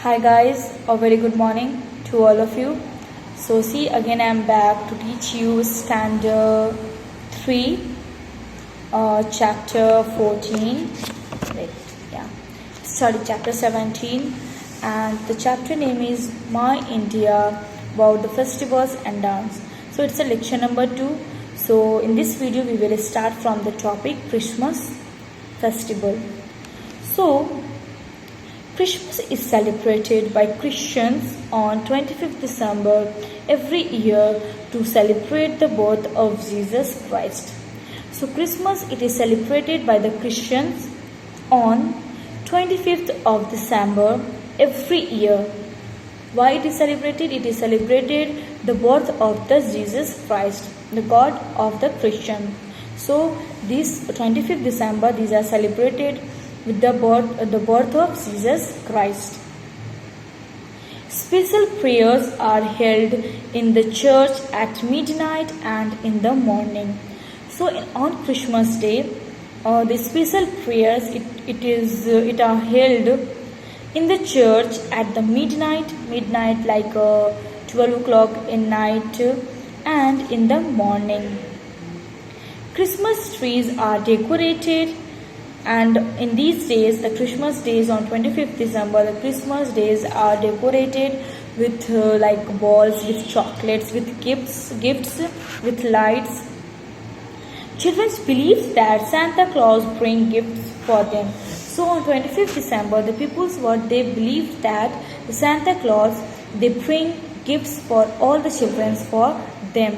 Hi guys, a very good morning to all of you. So see again I am back to teach you standard 3 chapter 14. Wait, yeah. Sorry, chapter 17, and the chapter name is My India, about the festivals and dance. So it's a lecture number 2. So in this video we will start from the topic Christmas festival. So Christmas is celebrated by Christians on 25th December every year to celebrate the birth of Jesus Christ. So Christmas it is celebrated by the Christians on 25th of December every year. Why it is celebrated? It is celebrated the birth of the Jesus Christ, the God of the Christian. So this 25th December these are celebrated with the birth of Jesus Christ. Special prayers are held in the church at midnight and in the morning. So on Christmas Day, the special prayers it are held in the church at the midnight like 12 o'clock in night and in the morning. Christmas trees are decorated. And in these days, the Christmas days on 25th December, the Christmas days are decorated with like balls, with chocolates, with gifts, with lights. Children believe that Santa Claus brings gifts for them. So on 25th December, the people's what they believe that the Santa Claus they bring gifts for all the children for them.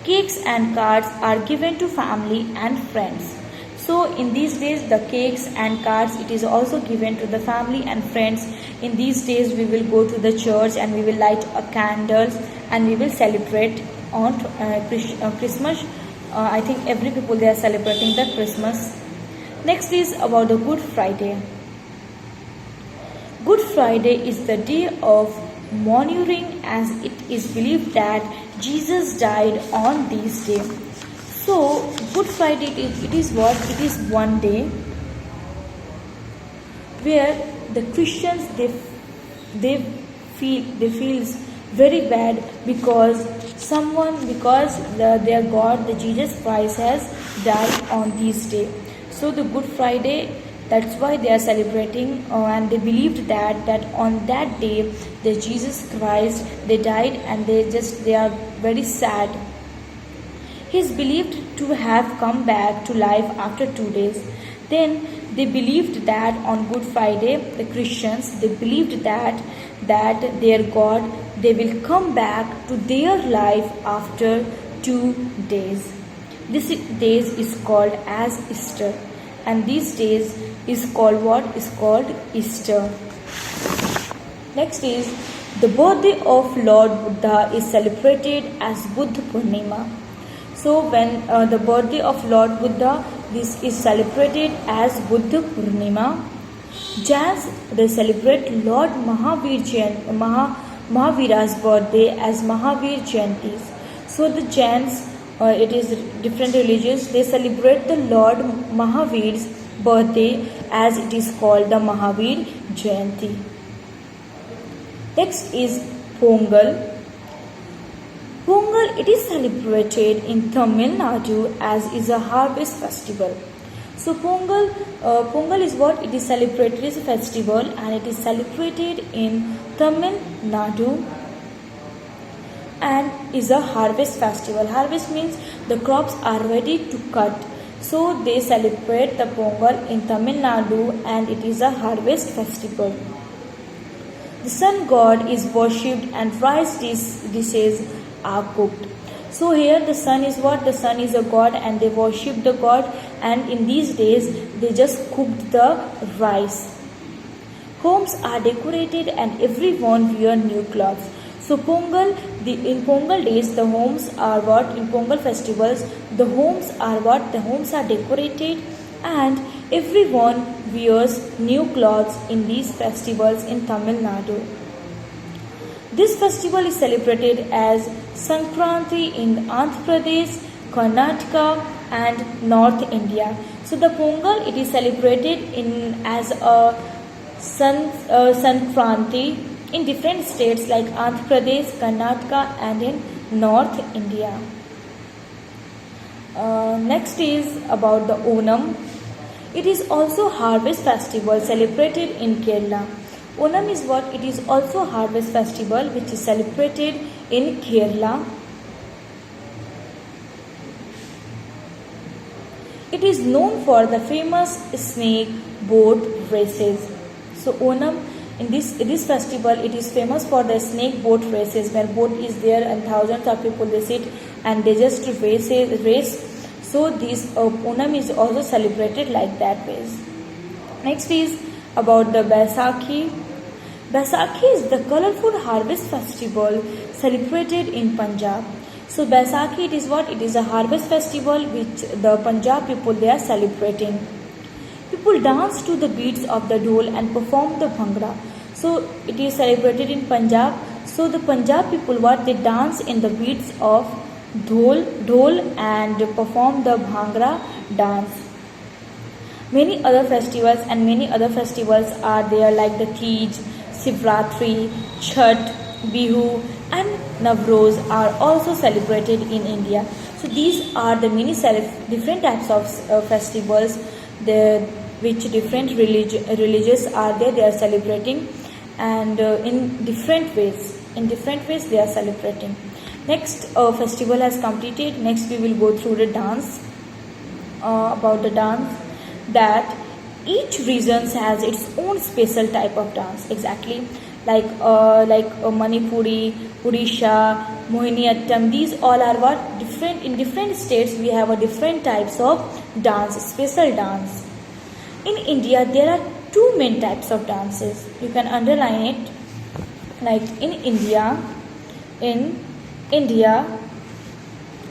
Cakes and cards are given to family and friends. So in these days the cakes and cards it is also given to the family and friends. In these days we will go to the church and we will light candles and we will celebrate on Christmas. I think every people they are celebrating the Christmas. Next is about the Good Friday. Good Friday is the day of mourning as it is believed that Jesus died on this day. So Good Friday it is what? It is one day where the Christians they feel very bad because their God the Jesus Christ has died on this day. So the Good Friday, that's why they are celebrating and they believed that on that day the Jesus Christ they died and they are very sad. He is believed to have come back to life after 2 days. Then they believed that on Good Friday, the Christians, they believed that their God, they will come back to their life after 2 days. This days is called as Easter. And these days is called what? Is called Easter. Next is the birthday of Lord Buddha is celebrated as Buddha Purnima. So when the birthday of Lord Buddha, this is celebrated as Buddha Purnima. Jains, they celebrate Lord Mahavira's birthday as Mahavir Jayantis. So the Jains, it is different religions, they celebrate the Lord Mahavir's birthday as it is called the Mahavir Jayanti. Next is Pongal. Pongal, it is celebrated in Tamil Nadu as is a harvest festival. So Pongal is what? It is celebrated as a festival and it is celebrated in Tamil Nadu and is a harvest festival. Harvest means the crops are ready to cut. So they celebrate the Pongal in Tamil Nadu and it is a harvest festival. The sun god is worshipped and rice dishes are cooked. So here the sun is what? The sun is a god and they worship the god, and in these days they just cooked the rice. Homes are decorated and everyone wear new clothes. So in Pongal days the homes are what? In Pongal festivals the homes are what? The homes are decorated and everyone wears new clothes in these festivals in Tamil Nadu. This festival is celebrated as Sankranti in Andhra Pradesh, Karnataka and North India. So the Pongal it is celebrated as a Sankranti in different states like Andhra Pradesh, Karnataka, and in North India. Next is about the Onam. It is also harvest festival celebrated in Kerala. Onam is what? It is also harvest festival which is celebrated in Kerala. It is known for the famous snake boat races. So Onam, in this festival, it is famous for the snake boat races, where boat is there and thousands of people they sit and they just race. So this Onam is also celebrated like that ways. Next is about the Baisakhi. Baisakhi is the colorful harvest festival celebrated in Punjab. So Baisakhi, it is what? It is a harvest festival which the Punjab people they are celebrating. People dance to the beats of the dhol and perform the bhangra. So it is celebrated in Punjab. So the Punjab people what? They dance in the beats of dhol and perform the bhangra dance. Many other festivals are there like the Teej, Shivratri, Chhath, Bihu and Navroz are also celebrated in India. So these are the many different types of festivals which different religious are there, they are celebrating, and in different ways they are celebrating. Next festival has completed. Next we will go through the dance. About the dance, that each region has its own special type of dance. Exactly like Manipuri, Odisha, Mohiniyattam. These all are what? Different. In different states we have a different types of dance, special dance. In India there are two main types of dances. You can underline it. Like in India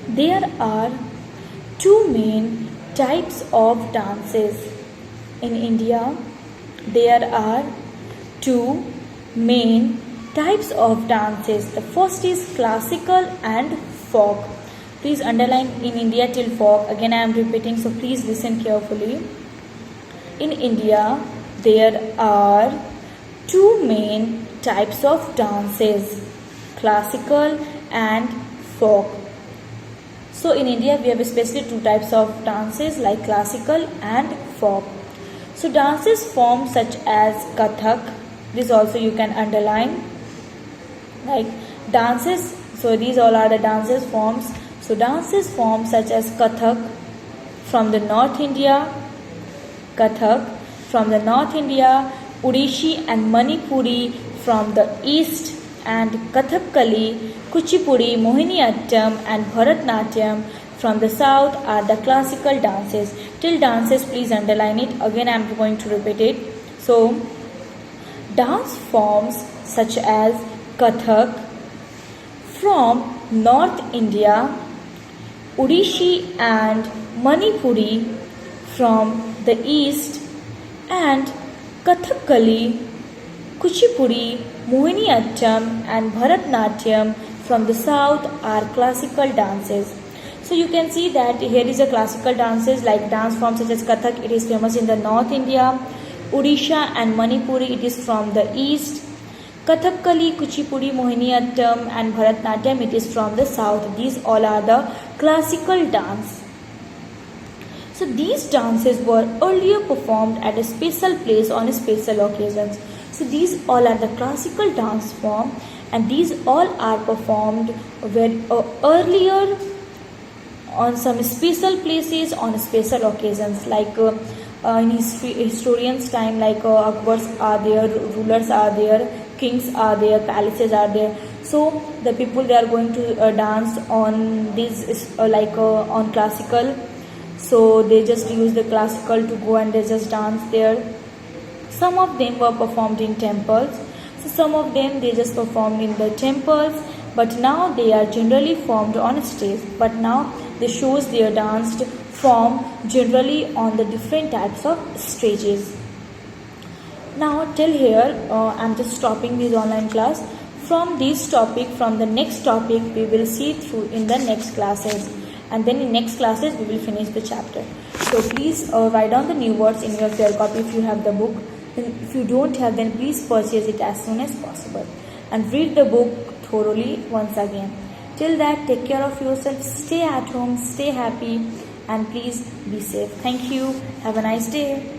there are two main types of dances. In India there are two main types of dances. The first is classical and folk. Please underline in India till folk. Again I am repeating, so please listen carefully. In India there are two main types of dances, classical and folk. So in India we have especially two types of dances like classical and folk. So dances form such as Kathak, this also you can underline, like dances. So these all are the dances forms. So dances forms such as Kathak from the North India, Odissi and Manipuri from the east, and Kathakali, Kuchipudi, Mohiniyattam and Bharatnatyam from the south are the classical dances. Till dances, please underline it. Again I am going to repeat it. So dance forms such as Kathak from North India, Odissi and Manipuri from the east, and Kathakali, Kuchipudi, Mohiniyattam and Bharatnatyam from the south are classical dances. So you can see that here is a classical dances like dance forms such as Kathak. It is famous in the North India. Odisha and Manipuri, it is from the east. Kathakali, Kuchipudi, Mohiniyattam and Bharatnatyam, it is from the south. These all are the classical dance. So these dances were earlier performed at a special place on a special occasions. So these all are the classical dance form, and these all are performed earlier on some special places on special occasions, like in historians time, like Akbars are there, rulers are there, kings are there, palaces are there. So the people they are going to dance on these on classical. So they just use the classical to go and they just dance there. Some of them were performed in temples. So some of them they just performed in the temples, but now they are generally formed on a stage. But now the shows they are danced form generally on the different types of stages. Now till here I am just stopping this online class. From this topic, from the next topic we will see through in the next classes, and then in next classes we will finish the chapter. So please write down the new words in your fair copy if you have the book. if you don't have, then please purchase it as soon as possible and read the book thoroughly once again. Till that, take care of yourself, stay at home, stay happy, and please be safe. Thank you. Have a nice day.